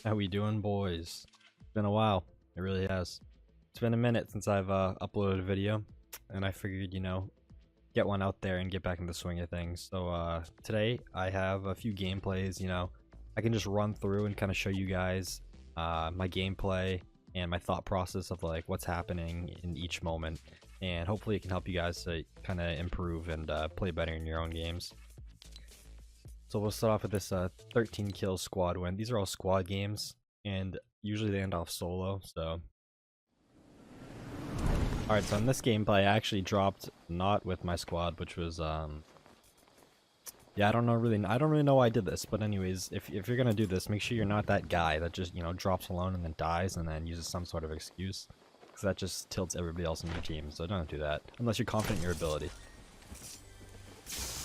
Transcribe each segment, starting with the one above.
How we doing, boys? It's been a while. It really has. It's been a minute since I've uploaded a video, and I figured, get one out there and get back in the swing of things. So today I have a few gameplays. I can just run through and kind of show you guys my gameplay and my thought process of like what's happening in each moment, and hopefully it can help you guys to kind of improve and play better in your own games. So we'll start off with this 13 kill squad win. These are all squad games, and usually they end off solo. So, all right. So in this gameplay, I actually dropped not with my squad, which was yeah, I don't really know why I did this, but anyways, if you're gonna do this, make sure you're not that guy that just drops alone and then dies and then uses some sort of excuse, because that just tilts everybody else in your team. So don't do that unless you're confident in your ability.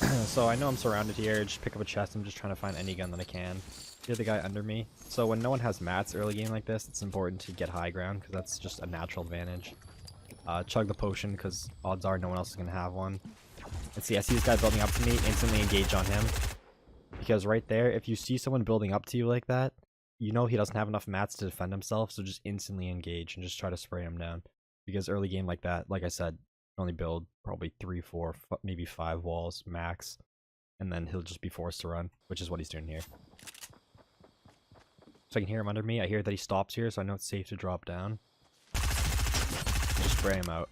So I know I'm surrounded here. Just pick up a chest. I'm just trying to find any gun that I can. Hear the guy under me. So when no one has mats early game like this, it's important to get high ground because that's just a natural advantage. Chug the potion because odds are no one else is gonna have one. Let's see. I see this guy building up to me. Instantly engage on him, because right there, if you see someone building up to you like that, you know he doesn't have enough mats to defend himself. So just instantly engage and just try to spray him down. Because early game like that, like I said, only build probably 3, 4, maybe 5 walls max, and then he'll just be forced to run, which is what he's doing here. So I can hear him under me. I hear that he stops here, so I know it's safe to drop down. Just spray him out.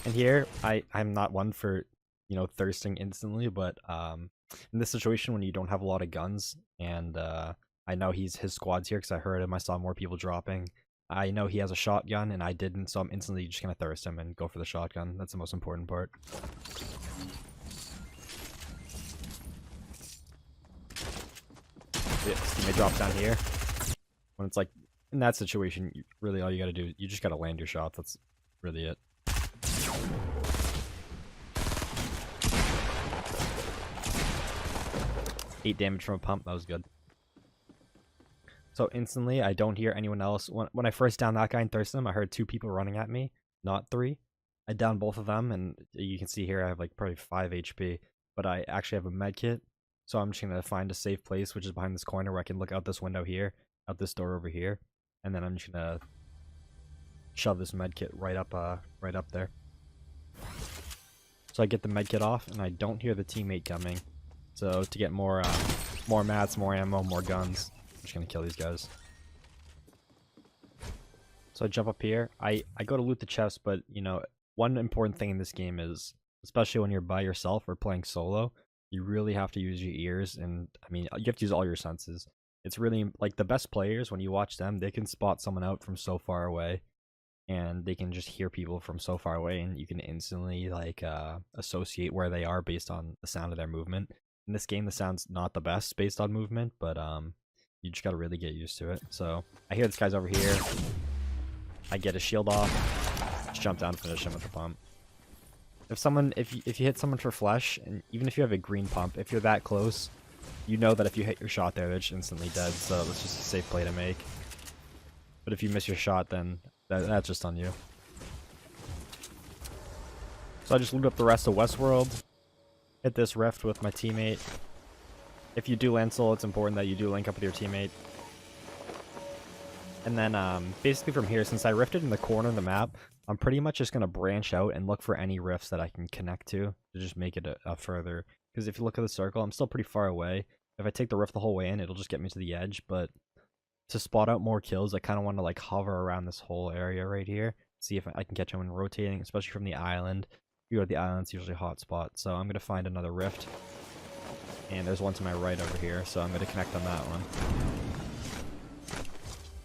And here, I'm not one for, thirsting instantly, but in this situation when you don't have a lot of guns, and I know his squad's here because I heard him, I saw more people dropping. I know he has a shotgun, and I didn't, so I'm instantly just gonna thirst him and go for the shotgun. That's the most important part. Yeah, teammate drops down here. When it's like, in that situation, really all you gotta do, you just gotta land your shot. That's really it. Eight damage from a pump, that was good. So instantly, I don't hear anyone else. When I first downed that guy and thirsted him, I heard 2 people running at me, not 3. I downed both of them, and you can see here I have like probably 5 HP, but I actually have a med kit. So I'm just gonna find a safe place, which is behind this corner where I can look out this window here, out this door over here, and then I'm just gonna shove this med kit right up there. So I get the med kit off, and I don't hear the teammate coming. So to get more mats, more ammo, more guns, I'm just gonna kill these guys. So I jump up here. I go to loot the chest, but one important thing in this game is, especially when you're by yourself or playing solo, you really have to use your ears, and I mean you have to use all your senses. It's really like the best players, when you watch them, they can spot someone out from so far away, and they can just hear people from so far away, and you can instantly like associate where they are based on the sound of their movement. In this game, the sound's not the best based on movement, but you just gotta really get used to it. So I hear this guy's over here. I get his shield off. Just jump down and finish him with the pump. If you hit someone for flesh, and even if you have a green pump, if you're that close, you know that if you hit your shot there, they're just instantly dead. So that's just a safe play to make. But if you miss your shot, then that's just on you. So I just loot up the rest of Westworld. Hit this rift with my teammate. If you do land solo, it's important that you do link up with your teammate. And then basically from here, since I rifted in the corner of the map, I'm pretty much just going to branch out and look for any rifts that I can connect to just make it a further. Because if you look at the circle, I'm still pretty far away. If I take the rift the whole way in, it'll just get me to the edge. But to spot out more kills, I kind of want to like hover around this whole area right here. See if I can catch them when rotating, especially from the island. If you go to the island, it's usually a hot spot. So I'm going to find another rift. And there's one to my right over here, so I'm going to connect on that one.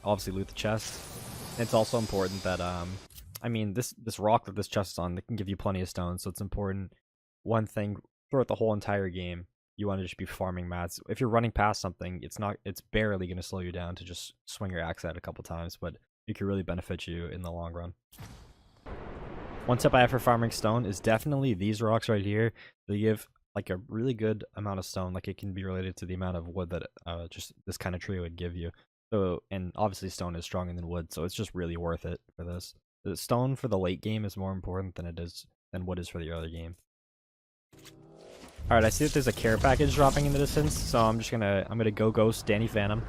Obviously loot the chest. And it's also important that, I mean, this rock that this chest is on, it can give you plenty of stones, so it's important. One thing, throughout the whole entire game, you want to just be farming mats. If you're running past something, it's barely going to slow you down to just swing your axe at it a couple times, but it can really benefit you in the long run. One tip I have for farming stone is definitely these rocks right here. They give like a really good amount of stone. Like it can be related to the amount of wood that just this kind of tree would give you. So, and obviously stone is stronger than wood, so it's just really worth it for this. The stone for the late game is more important than wood is for the early game. Alright, I see that there's a care package dropping in the distance, so I'm gonna go ghost Danny Phantom.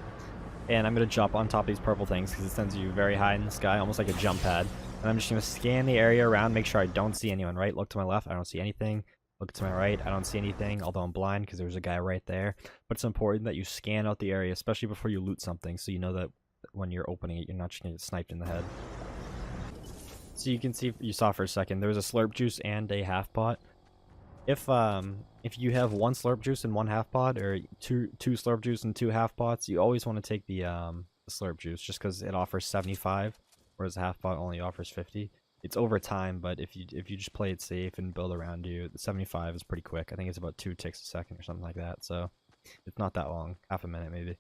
And I'm going to jump on top of these purple things because it sends you very high in the sky, almost like a jump pad. And I'm just going to scan the area around, make sure I don't see anyone, right? Look to my left, I don't see anything. Look to my right, I don't see anything, although I'm blind because there's a guy right there. But it's important that you scan out the area, especially before you loot something, so you know that when you're opening it, you're not just going to get sniped in the head. So you can see, you saw for a second, there was a slurp juice and a half pot. If you have one slurp juice and one half pot, or two slurp juice and two half pots, you always want to take the slurp juice just because it offers 75, whereas the half pot only offers 50. It's over time, but if you just play it safe and build around you, the 75 is pretty quick. I think it's about 2 ticks a second or something like that, so it's not that long, half a minute maybe.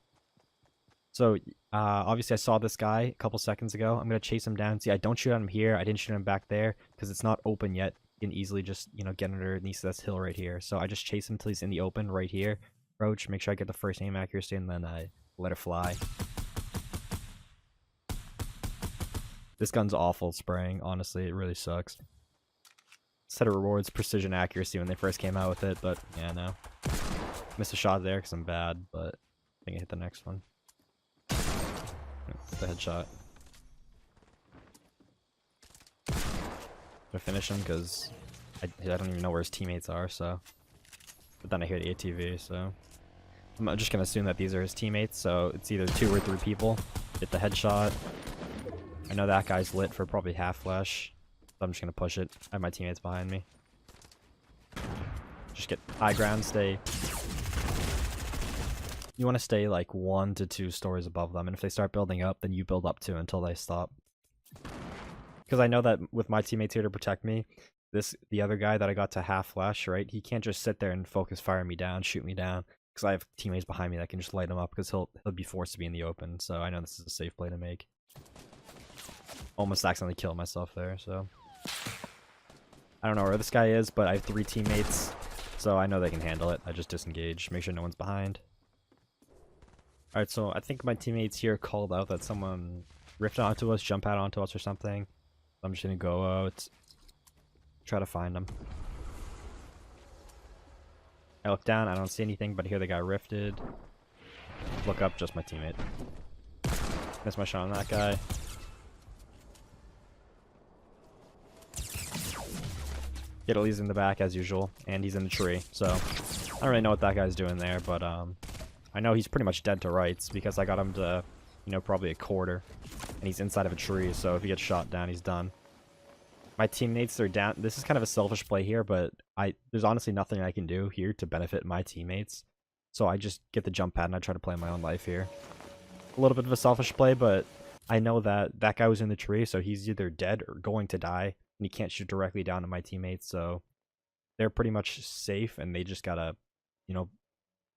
So obviously I saw this guy a couple seconds ago. I'm gonna chase him down. See, I don't shoot at him here. I didn't shoot him back there because it's not open yet. You can easily just, you know, get underneath this hill right here. So I just chase him till he's in the open right here. Approach, make sure I get the first aim accuracy, and then I let her fly. This gun's awful at spraying, honestly, it really sucks. Said it rewards precision accuracy when they first came out with it, but yeah, no. Missed a shot there because I'm bad, but I think I hit the next one. The headshot. To finish him because I don't even know where his teammates are, so. But then I hear the ATV, so. I'm just gonna assume that these are his teammates, so it's either 2 or 3 people. Hit the headshot. I know that guy's lit for probably half flesh, so I'm just gonna push it. I have my teammates behind me. Just get high ground, stay. You want to stay like 1 to 2 stories above them, and if they start building up, then you build up too until they stop. Because I know that with my teammates here to protect me, the other guy that I got to half flash, right? He can't just sit there and focus fire me down, shoot me down, because I have teammates behind me that can just light him up because he'll be forced to be in the open. So I know this is a safe play to make. Almost accidentally killed myself there, so I don't know where this guy is, but I have 3 teammates, so I know they can handle it. I just disengage, make sure no one's behind. Alright, so I think my teammates here called out that someone rifted onto us, jumped out onto us or something. I'm just gonna go out, try to find them. I look down, I don't see anything, but I hear the guy rifted. Look up, just my teammate. Missed my shot on that guy. Get Elise in the back as usual, and he's in the tree, so I don't really know what that guy's doing there, but I know he's pretty much dead to rights because I got him to, you know, probably a quarter, and he's inside of a tree, so if he gets shot down, he's done. My teammates are down. This is kind of a selfish play here, but there's honestly nothing I can do here to benefit my teammates, so I just get the jump pad and I try to play my own life here. A little bit of a selfish play, but I know that that guy was in the tree, so he's either dead or going to die, and he can't shoot directly down to my teammates, so they're pretty much safe, and they just gotta, you know,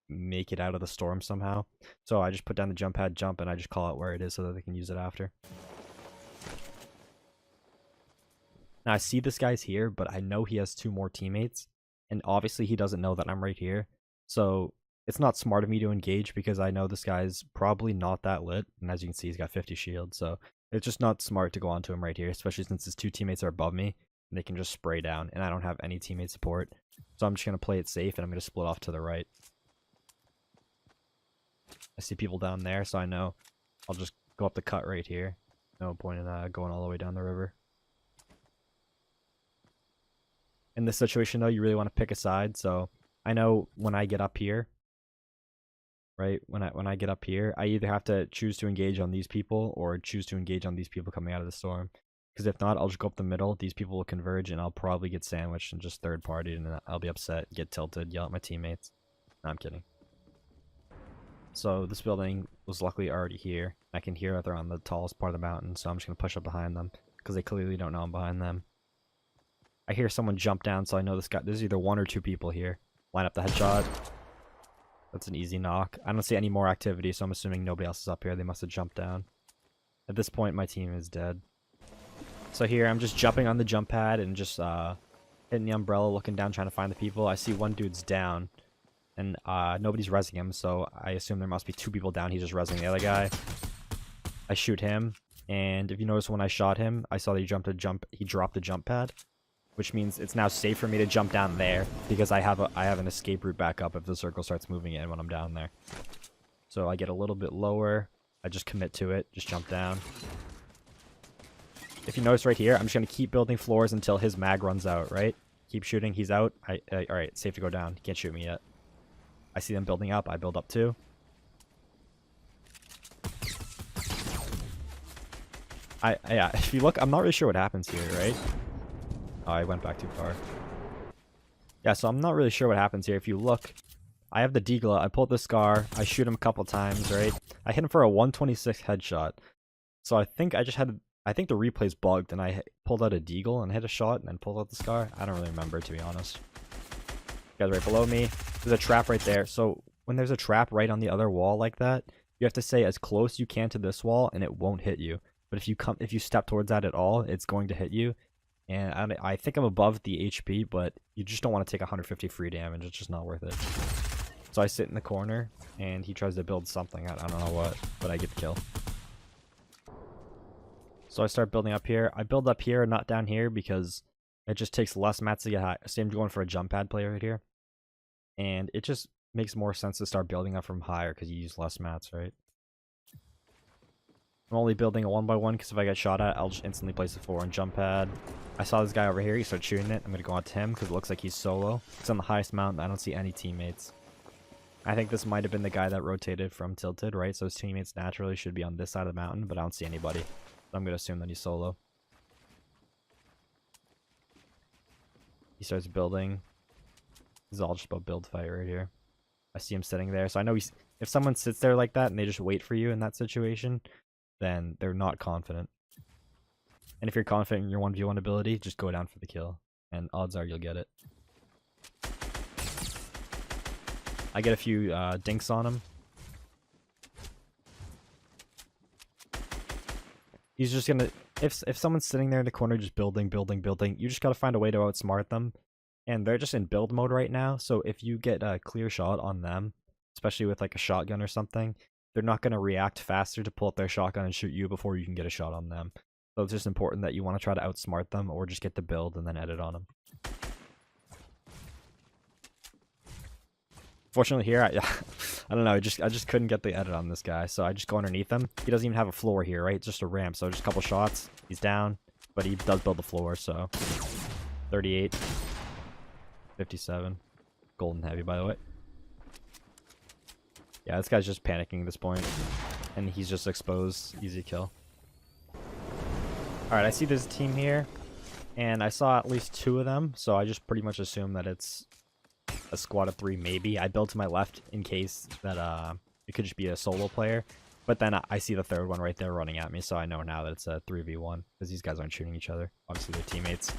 make it out of the storm somehow. So I just put down the jump pad, jump, and I just call out where it is so that they can use it after. Now I see this guy's here, but I know he has 2 more teammates, and obviously he doesn't know that I'm right here. So it's not smart of me to engage because I know this guy's probably not that lit, and as you can see, he's got 50 shields. So it's just not smart to go onto him right here, especially since his 2 teammates are above me and they can just spray down, and I don't have any teammate support. So I'm just gonna play it safe, and I'm gonna split off to the right. I see people down there, so I know I'll just go up the cut right here. No point in going all the way down the river. In this situation, though, you really want to pick a side. So I know when I get up here, right? When I get up here, I either have to choose to engage on these people or choose to engage on these people coming out of the storm. Because if not, I'll just go up the middle. These people will converge, and I'll probably get sandwiched and just third partied, and I'll be upset, get tilted, yell at my teammates. No, I'm kidding. So this building was luckily already here. I can hear that they're on the tallest part of the mountain, so I'm just going to push up behind them because they clearly don't know I'm behind them. I hear someone jump down, so I know there's either 1 or 2 people here. Line up the headshot. That's an easy knock. I don't see any more activity, so I'm assuming nobody else is up here. They must have jumped down. At this point, my team is dead. So here, I'm just jumping on the jump pad and just hitting the umbrella, looking down, trying to find the people. I see one dude's down, and nobody's rezzing him, so I assume there must be 2 people down. He's just rezzing the other guy. I shoot him, and if you notice when I shot him, I saw that he dropped the jump pad, which means it's now safe for me to jump down there because I have an escape route back up if the circle starts moving in when I'm down there. So I get a little bit lower. I just commit to it, just jump down. If you notice right here, I'm just going to keep building floors until his mag runs out, right? Keep shooting, he's out. Alright, safe to go down. He can't shoot me yet. I see them building up, I build up too. Yeah, if you look, I'm not really sure what happens here, right? Oh, I went back too far. Yeah, so I'm not really sure what happens here. If you look, I have the Deagla, I pulled the Scar, I shoot him a couple times, right? I hit him for a 126 headshot. So I think I think the replay's bugged, and I pulled out a Deagle and hit a shot and then pulled out the Scar. I don't really remember, to be honest. You guys right below me. There's a trap right there. So when there's a trap right on the other wall like that, you have to stay as close as you can to this wall, and it won't hit you. But if you step towards that at all, it's going to hit you. And I think I'm above the HP, but you just don't want to take 150 free damage. It's just not worth it. So I sit in the corner, and he tries to build something. I don't know what, but I get the kill. So I start building up here. I build up here, not down here, because it just takes less mats to get high. So I'm going for a jump pad play right here. And it just makes more sense to start building up from higher because you use less mats, right? I'm only building a 1x1 because if I get shot at, I'll just instantly place a 4 and jump pad. I saw this guy over here. He started shooting it. I'm going to go on to him because it looks like he's solo. He's on the highest mountain. I don't see any teammates. I think this might have been the guy that rotated from Tilted, right? So his teammates naturally should be on this side of the mountain, but I don't see anybody. So I'm going to assume that he's solo. He starts building. This is all just about build fight right here. I see him sitting there. So I know if someone sits there like that and they just wait for you in that situation, then they're not confident. And if you're confident in your 1v1 ability, just go down for the kill. And odds are you'll get it. I get a few dinks on him. He's just gonna... If someone's sitting there in the corner just building, you just gotta find a way to outsmart them. And they're just in build mode right now, so if you get a clear shot on them, especially with like a shotgun or something, they're not going to react faster to pull up their shotgun and shoot you before you can get a shot on them. So it's just important that you want to try to outsmart them or just get the build and then edit on them. Fortunately here, I don't know, I just couldn't get the edit on this guy, so I just go underneath him. He doesn't even have a floor here, right? It's just a ramp, so just a couple shots, he's down, but he does build the floor, so 38, 57, golden heavy, by the way. Yeah, this guy's just panicking at this point, and he's just exposed. Easy kill. Alright, I see there's a team here, and I saw at least 2 of them, so I just pretty much assume that it's a squad of 3, maybe. I built to my left in case that it could just be a solo player, but then I see the 3rd one right there running at me, so I know now that it's a 3v1, because these guys aren't shooting each other. Obviously, they're teammates.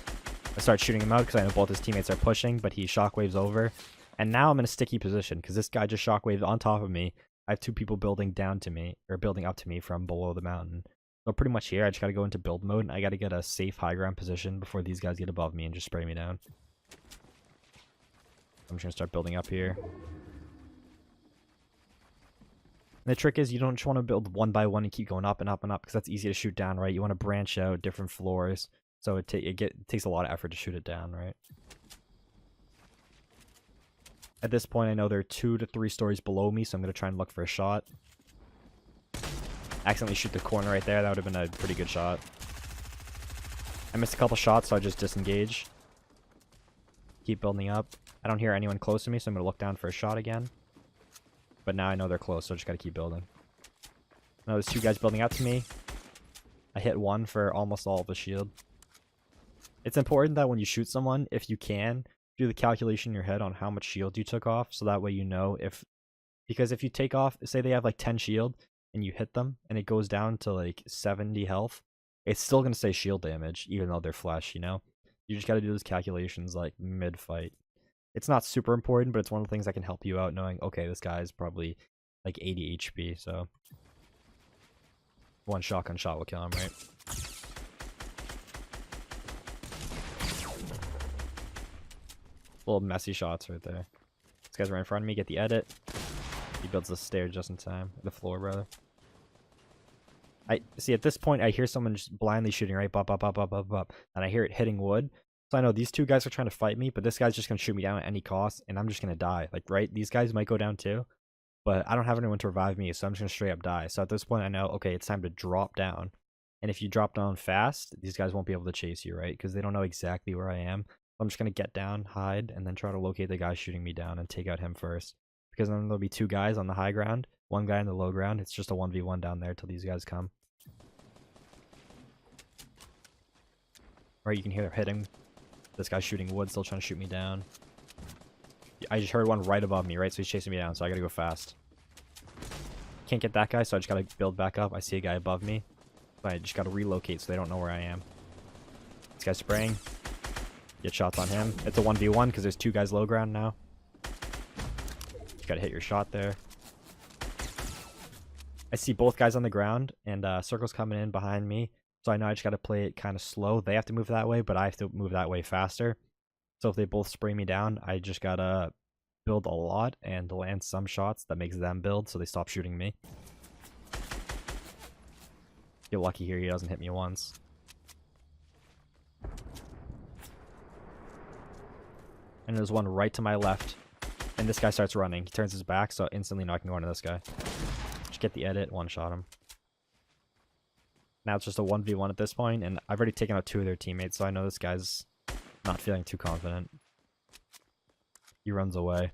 I start shooting him out because I know both his teammates are pushing, but he shockwaves over. And now I'm in a sticky position because this guy just shockwaved on top of me. I have 2 people building down to me, or building up to me from below the mountain. So pretty much here, I just got to go into build mode, and I got to get a safe high ground position before these guys get above me and just spray me down. I'm just going to start building up here. And the trick is you don't just want to build 1x1 and keep going up and up and up because that's easy to shoot down, right? You want to branch out different floors. So it takes a lot of effort to shoot it down, right? At this point, I know they're 2 to 3 stories below me, so I'm going to try and look for a shot. Accidentally shoot the corner right there. That would have been a pretty good shot. I missed a couple shots, so I just disengage. Keep building up. I don't hear anyone close to me, so I'm going to look down for a shot again. But now I know they're close, so I just got to keep building. Now there's 2 guys building out to me. I hit 1 for almost all of the shield. It's important that when you shoot someone, if you can, do the calculation in your head on how much shield you took off, so that way you know because if you take off, say they have like 10 shield, and you hit them, and it goes down to like 70 health, it's still going to say shield damage, even though they're flesh, you know? You just got to do those calculations like mid-fight. It's not super important, but it's one of the things that can help you out knowing, okay, this guy is probably like 80 HP, so 1 shotgun shot will kill him, right? Little messy shots right there. This guy's right in front of me, get the edit. He builds the stair just in time. The floor, brother. I see at this point I hear someone just blindly shooting, right? Bop, bop, bop, bop, bop, bop. And I hear it hitting wood. So I know these 2 guys are trying to fight me, but this guy's just gonna shoot me down at any cost, and I'm just gonna die. Like, right? These guys might go down too. but I don't have anyone to revive me, so I'm just gonna straight up die. So at this point, I know, okay, it's time to drop down. And if you drop down fast, these guys won't be able to chase you, right? Because they don't know exactly where I am. I'm just gonna get down, hide, and then try to locate the guy shooting me down and take out him first. Because then there'll be two guys on the high ground, one guy on the low ground. It's just a 1v1 down there till these guys come. Right, you can hear hitting. This guy's shooting wood, still trying to shoot me down. I just heard one right above me, right? So he's chasing me down, so I gotta go fast. Can't get that guy, so I just gotta build back up. I see a guy above me. But I just gotta relocate so they don't know where I am. This guy's spraying. Get shots on him. It's a 1v1 because there's two guys low ground now. You gotta hit your shot there. I see both guys on the ground, and circle's coming in behind me. So I know I just gotta play it kind of slow. They have to move that way, but I have to move that way faster. So if they both spray me down, I just gotta build a lot and land some shots that makes them build so they stop shooting me. Get lucky here, he doesn't hit me once. And there's one right to my left. And this guy starts running. He turns his back, so instantly know I can go into this guy. Just get the edit, one-shot him. Now it's just a 1v1 at this point, and I've already taken out two of their teammates, so I know this guy's not feeling too confident. He runs away.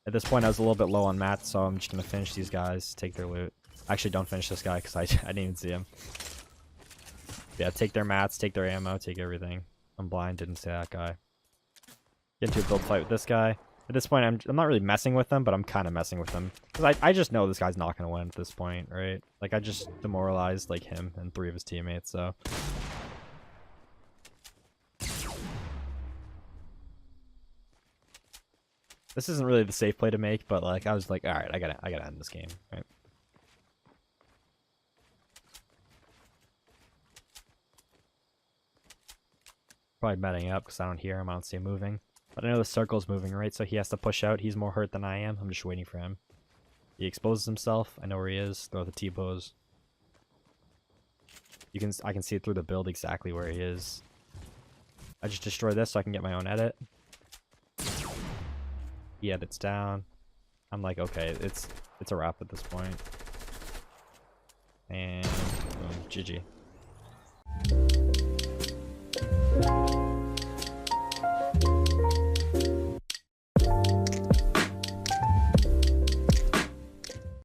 At this point, I was a little bit low on mats, so I'm just going to finish these guys, take their loot. Actually, don't finish this guy, because I didn't even see him. Yeah, take their mats, take their ammo, take everything. I'm blind, didn't see that guy. Get into a build fight with this guy. At this point, I'm not really messing with them, but I'm kind of messing with them. Because I just know this guy's not going to win at this point, right? Like, I just demoralized, like, him and three of his teammates, so... This isn't really the safe play to make, but, like, I was like, alright, I gotta end this game, right? Probably betting up, because I don't hear him, I don't see him moving. But I know the circle's moving, right? So he has to push out. He's more hurt than I am. I'm just waiting for him. He exposes himself. I know where he is. Throw the T-bows. I can see it through the build exactly where he is. I just destroy this so I can get my own edit. He edits down. I'm like, okay, it's a wrap at this point. And boom, GG.